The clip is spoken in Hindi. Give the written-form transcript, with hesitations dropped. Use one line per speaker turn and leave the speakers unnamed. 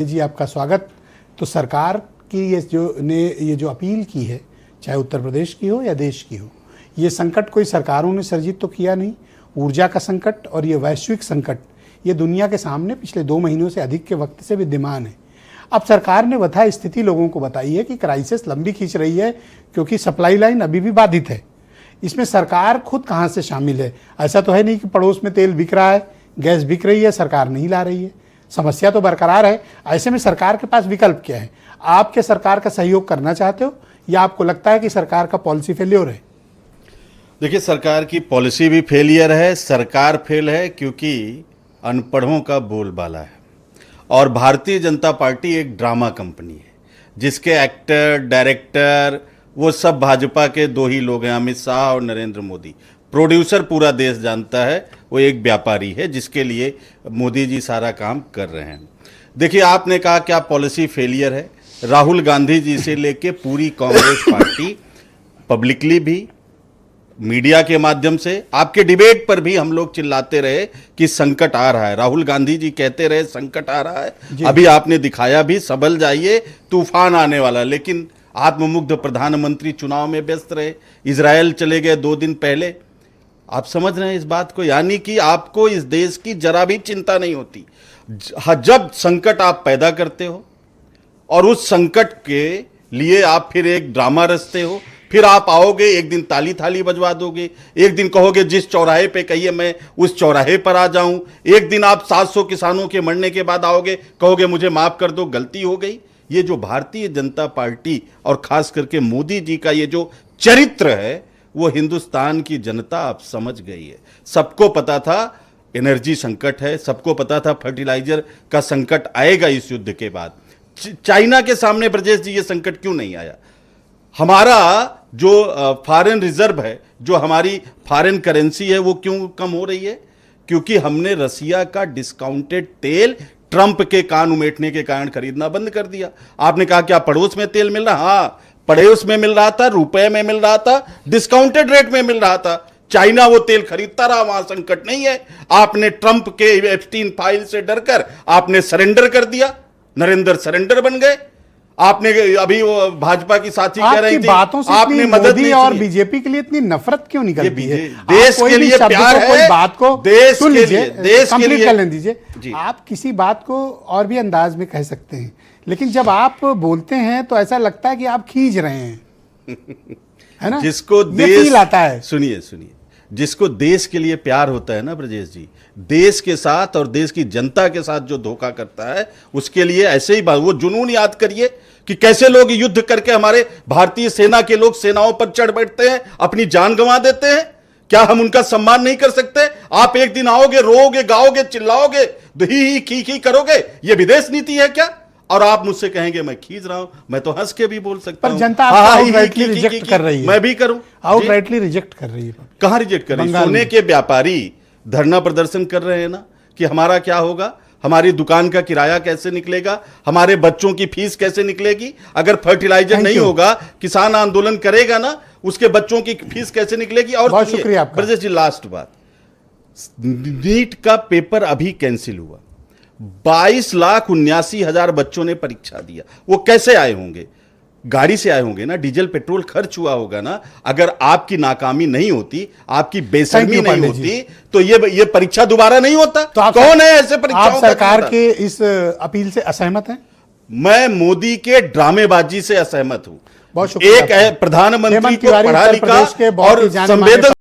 जी आपका स्वागत। तो सरकार की ये जो अपील की है, चाहे उत्तर प्रदेश की हो या देश की हो, ये संकट कोई सरकारों ने सर्जित तो किया नहीं। ऊर्जा का संकट और ये वैश्विक संकट ये दुनिया के सामने पिछले 2 महीनों से अधिक के वक्त से विद्यमान है। अब सरकार ने वथा स्थिति लोगों को बताई है कि क्राइसिस लंबी खींच रही है क्योंकि सप्लाई लाइन अभी भी बाधित है। इसमें सरकार खुद कहाँ से शामिल है? ऐसा तो है नहीं कि पड़ोस में तेल बिक रहा है, गैस बिक रही है, सरकार नहीं ला रही है। समस्या तो बरकरार है। ऐसे में सरकार के पास विकल्प क्या है? आप क्या सरकार का सहयोग करना चाहते हो या आपको लगता है कि सरकार का पॉलिसी फेलियर है?
देखिए, सरकार की पॉलिसी भी फेलियर है, सरकार फेल है क्योंकि अनपढ़ों का बोलबाला है। और भारतीय जनता पार्टी एक ड्रामा कंपनी है जिसके एक्टर, डायरेक्टर वो सब भाजपा के 2 ही लोग हैं, अमित शाह और नरेंद्र मोदी। प्रोड्यूसर पूरा देश जानता है, वो एक व्यापारी है जिसके लिए मोदी जी सारा काम कर रहे हैं। देखिए, आपने कहा क्या पॉलिसी फेलियर है। राहुल गांधी जी से लेके पूरी कांग्रेस पार्टी पब्लिकली भी, मीडिया के माध्यम से, आपके डिबेट पर भी हम लोग चिल्लाते रहे कि संकट आ रहा है। राहुल गांधी जी कहते रहे संकट आ रहा है। अभी आपने दिखाया भी, संभल जाइए, तूफान आने वाला। लेकिन आत्ममुग्ध प्रधानमंत्री चुनाव में व्यस्त रहे, इजरायल चले गए 2 दिन पहले। आप समझ रहे हैं इस बात को? यानी कि आपको इस देश की जरा भी चिंता नहीं होती। जब संकट आप पैदा करते हो और उस संकट के लिए आप फिर एक ड्रामा रचते हो, फिर आप आओगे, एक दिन ताली थाली बजवा दोगे, एक दिन कहोगे जिस चौराहे पे कहिए मैं उस चौराहे पर आ जाऊं, एक दिन आप 700 किसानों के मरने के बाद आओगे, कहोगे मुझे माफ कर दो, गलती हो गई। ये जो भारतीय जनता पार्टी और खास करके मोदी जी का ये जो चरित्र है, वो हिंदुस्तान की जनता अब समझ गई है। सबको पता था एनर्जी संकट है, सबको पता था फर्टिलाइजर का संकट आएगा इस युद्ध के बाद। चाइना के सामने ब्रजेश जी ये संकट क्यों नहीं आया? हमारा जो फॉरेन रिजर्व है, जो हमारी फॉरेन करेंसी है, वो क्यों कम हो रही है? क्योंकि हमने रसिया का डिस्काउंटेड तेल ट्रंप के कान उमेटने के कारण खरीदना बंद कर दिया। आपने कहा क्या पड़ोस में तेल मिल रहा? हाँ, पड़ोस में मिल रहा था, रुपए में मिल रहा था, डिस्काउंटेड रेट में मिल रहा था। चाइना वो तेल खरीदता रहा, वहां संकट नहीं है। आपने ट्रंप के एप्स्टीन फाइल से डरकर आपने सरेंडर कर दिया, नरेंद्र सरेंडर बन गए। आपने अभी वो भाजपा की साथी कह रही थी,
बातों से
आपने मदद नहीं
और बीजेपी के लिए इतनी नफरत क्यों निकलती है?
देश के लिए प्यार है,
बात को
देश के लिए
कंप्लीट कर लेने दीजिए। आप किसी बात को और भी अंदाज में कह सकते हैं, लेकिन जब आप बोलते हैं तो ऐसा लगता है कि आप खींच रहे हैं, है ना?
जिसको देश
आता है,
सुनिए, जिसको देश के लिए प्यार होता है ना ब्रजेश जी, देश के साथ और देश की जनता के साथ जो धोखा करता है, उसके लिए ऐसे ही बात, वो जुनून याद करिए कि कैसे लोग युद्ध करके, हमारे भारतीय सेना के लोग सेनाओं पर चढ़ बैठते हैं, अपनी जान गंवा देते हैं। क्या हम उनका सम्मान नहीं कर सकते? आप एक दिन आओगे, रोओगे, गाओगे, चिल्लाओगे, ही खी करोगे, ये विदेश नीति है क्या? और आप मुझसे कहेंगे मैं खींच रहा हूं, मैं तो हंस के भी बोल सकता हूं।
पर जनता आउटराइटली रिजेक्ट कर रही है।
मैं भी करूं,
आउटराइटली रिजेक्ट कर रही है।
कहां रिजेक्ट कर रही है? सोने के व्यापारी धरना प्रदर्शन कर रहे हैं ना कि हमारा क्या होगा, हमारी दुकान का किराया कैसे निकलेगा, हमारे बच्चों की फीस कैसे निकलेगी, अगर फर्टिलाइजर नहीं होगा, किसान आंदोलन करेगा ना, उसके बच्चों की फीस कैसे निकलेगी? और
बहुत शुक्रिया आपका।
ब्रजेश जी, लास्ट बात, नीट का पेपर अभी कैंसिल हुआ, 22,79,000 बच्चों ने परीक्षा दिया। वो कैसे आए होंगे? गाड़ी से आए होंगे ना, डीजल पेट्रोल खर्च हुआ होगा ना। अगर आपकी नाकामी नहीं होती, आपकी बेशर्मी नहीं होती, तो ये परीक्षा दोबारा नहीं होता। तो कौन है ऐसे परीक्षाओं?
आप सरकार के इस अपील से असहमत हैं?
मैं मोदी के ड्रामेबाजी से असहमत हूं।
बहुत शुक्रिया।
एक है प्रधानमंत्री को पढ़ा लिखा और संवेदन